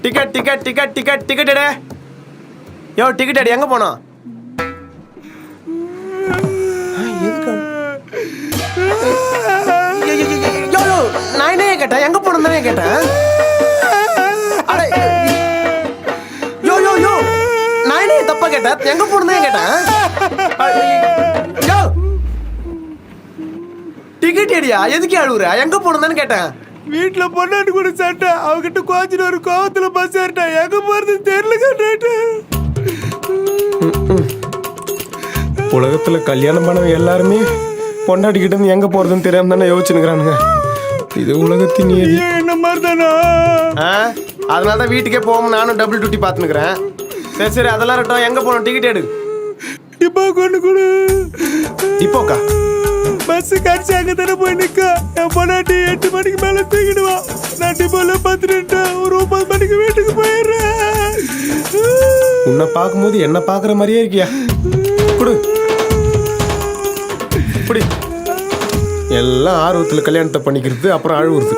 Ticket ticket ticket ticket ticket எடு. யோ ticket எடு, எங்க போனோம்? நான் என்ன கேட்டேன், எங்க போனோம் தானே கேட்டேன். யோ யோ யோ நான் என்ன தப்பா கேட்டேன், எங்க போனோம் தான் கேட்டேன். டிக்கெட் எடியா, எதுக்கு அழுவுற? எங்க போனோம் கேட்டேன். வீட்டுல பொண்ணாட்டு கூட சட்டை அவகிட்ட கோச்சிட்டு ஒரு கோவத்துல பஸ் ஏறிட்டேன். எங்க போறது தெரியல கேட்டு. உலகத்துல கல்யாணம் பண்ணவங்க எல்லாருமே பொண்டாட்டிக்கிட்டு இருந்து எங்க போறதுன்னு தெரியாம தானே யோசிச்சுக்கிறானுங்க. இது உலகத்தின் நீதி. என்ன மாதிரி தானா? அதனால தான் வீட்டுக்கே போவோம், நானும் டபுள் டியூட்டி பார்த்துனுக்குறேன். சரி சரி அதெல்லாம் இருக்கட்டும், எங்க போகணும்? டிக்கெட் எடு. இப்போ கொண்டு கொடு. இப்போக்கா பஸ் கடிச்சு அங்க தானே போய் நிக்க. என் பொண்டாட்டி 8 மணிக்கு மேல தூக்கிடுவா. நான் டிப்போல 10 ஒரு 9 மணிக்கு வீட்டுக்கு போயிடுறேன். உன்னை பார்க்கும்போது என்ன பார்க்குற மாதிரியே இருக்கியா? குடு இப்படி எல்லாம் ஆர்வத்தில் கல்யாணத்தை பண்ணிக்கிறது, அப்புறம் அழுவுறது.